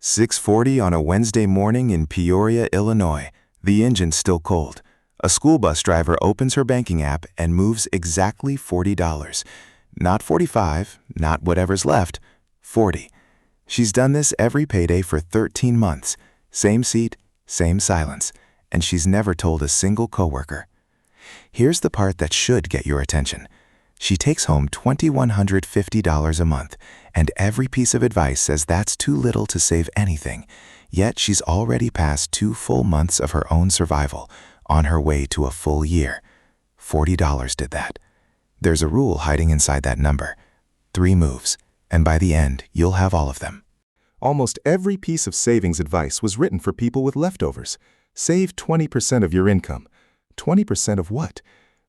6:40 on a Wednesday morning in Peoria, Illinois. The engine's still cold. A school bus driver opens her banking app and moves exactly $40. Not 45, not whatever's left, 40. She's done this every payday for 13 months. Same seat, same silence, and she's never told a single coworker. Here's the part that should get your attention. She takes home $2,150 a month, and every piece of advice says that's too little to save anything. Yet she's already passed 2 full months of her own survival, on her way to a full year. $40 did that. There's a rule hiding inside that number. 3 moves, and by the end, you'll have all of them. Almost every piece of savings advice was written for people with leftovers. Save 20% of your income. 20% of what?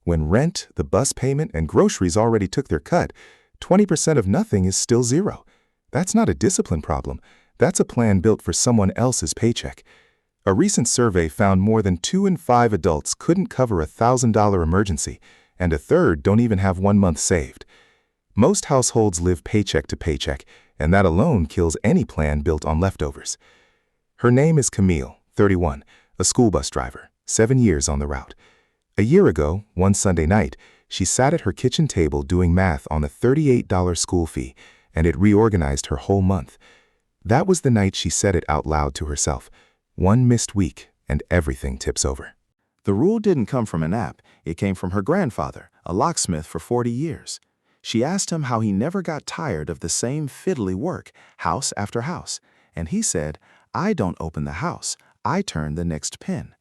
When rent, the bus payment, and groceries already took their cut, 20% of nothing is still zero. That's not a discipline problem. That's a plan built for someone else's paycheck. A recent survey found more than 2 in 5 adults couldn't cover a $1,000 emergency, and a third don't even have 1 month saved. Most households live paycheck to paycheck, and that alone kills any plan built on leftovers. Her name is Camille, 31, a school bus driver, 7 years on the route. A year ago, one Sunday night, she sat at her kitchen table doing math on a $38 school fee, and it reorganized her whole month. That was the night she said it out loud to herself. One missed week, and everything tips over. The rule didn't come from an app. It came from her grandfather, a locksmith for 40 years. She asked him how he never got tired of the same fiddly work, house after house. And he said, "I don't open the house. I turn the next pin.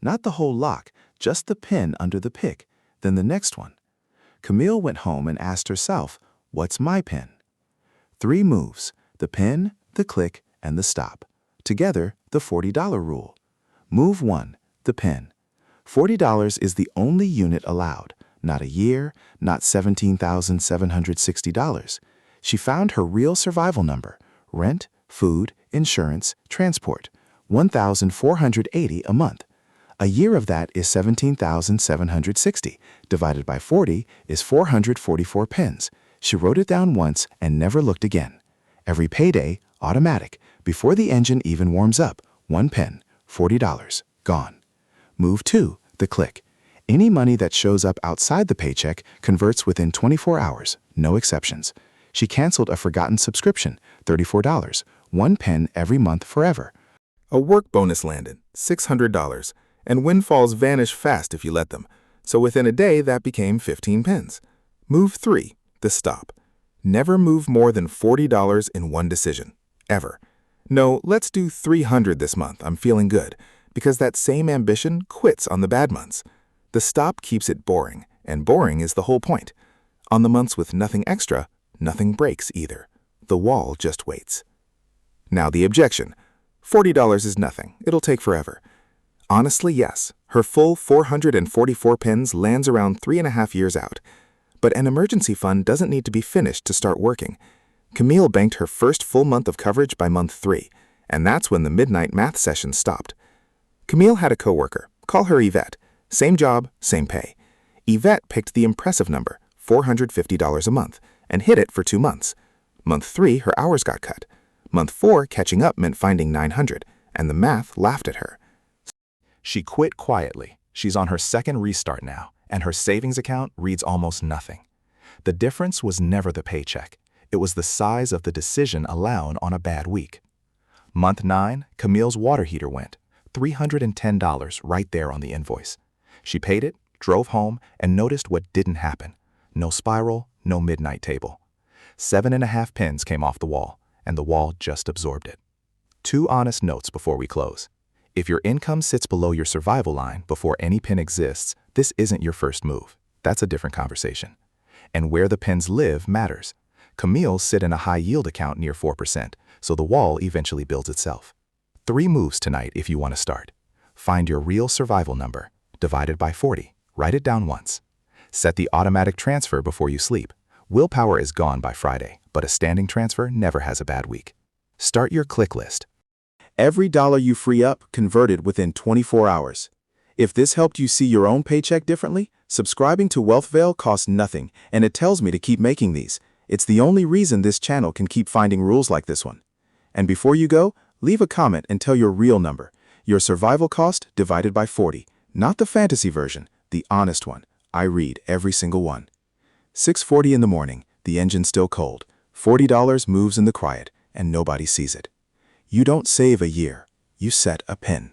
Not the whole lock, just the pin under the pick, then the next one." Camille went home and asked herself, "What's my pin?" 3 moves, the pin, the click, and the stop. Together, the $40 rule. Move 1, the pin. $40 is the only unit allowed, not a year, not $17,760. She found her real survival number, rent, food, insurance, transport, $1,480 a month. A year of that is $17,760. Divided by 40 is 444 pins. She wrote it down once and never looked again. Every payday, automatic, before the engine even warms up, 1 pin, $40, gone. Move 2, the click. Any money that shows up outside the paycheck converts within 24 hours, no exceptions. She canceled a forgotten subscription, $34, 1 pin every month forever. A work bonus landed, $600. And windfalls vanish fast if you let them, so within a day that became 15 pins. Move 3, the stop. Never move more than $40 in one decision, ever. No, let's do $300 this month, I'm feeling good, because that same ambition quits on the bad months. The stop keeps it boring, and boring is the whole point. On the months with nothing extra, nothing breaks either. The wall just waits. Now the objection. $40 is nothing, it'll take forever. Honestly, yes, her full 444 pins lands around 3.5 years out. But an emergency fund doesn't need to be finished to start working. Camille banked her first full month of coverage by month 3, and that's when the midnight math session stopped. Camille had a coworker, call her Yvette. Same job, same pay. Yvette picked the impressive number, $450 a month, and hit it for 2 months. Month 3, her hours got cut. Month 4, catching up meant finding $900, and the math laughed at her. She quit quietly. She's on her second restart now, and her savings account reads almost nothing. The difference was never the paycheck. It was the size of the decision allowed on a bad week. Month 9, Camille's water heater went, $310 right there on the invoice. She paid it, drove home, and noticed what didn't happen. No spiral, no midnight table. 7.5 pins came off the wall, and the wall just absorbed it. 2 honest notes before we close. If your income sits below your survival line before any pin exists, this isn't your first move. That's a different conversation. And where the pins live matters. Camille's sit in a high-yield account near 4%, so the wall eventually builds itself. 3 moves tonight if you want to start. Find your real survival number, divided by 40. Write it down once. Set the automatic transfer before you sleep. Willpower is gone by Friday, but a standing transfer never has a bad week. Start your click list. Every dollar you free up converted within 24 hours. If this helped you see your own paycheck differently, subscribing to WealthVeil costs nothing, and it tells me to keep making these. It's the only reason this channel can keep finding rules like this one. And before you go, Leave a comment and tell your real number. Your survival cost divided by 40. Not the fantasy version, the honest one. I read every single one. 6:40 in the morning, the engine's still cold. $40 moves in the quiet, and nobody sees it. You don't save a year. You set a pin.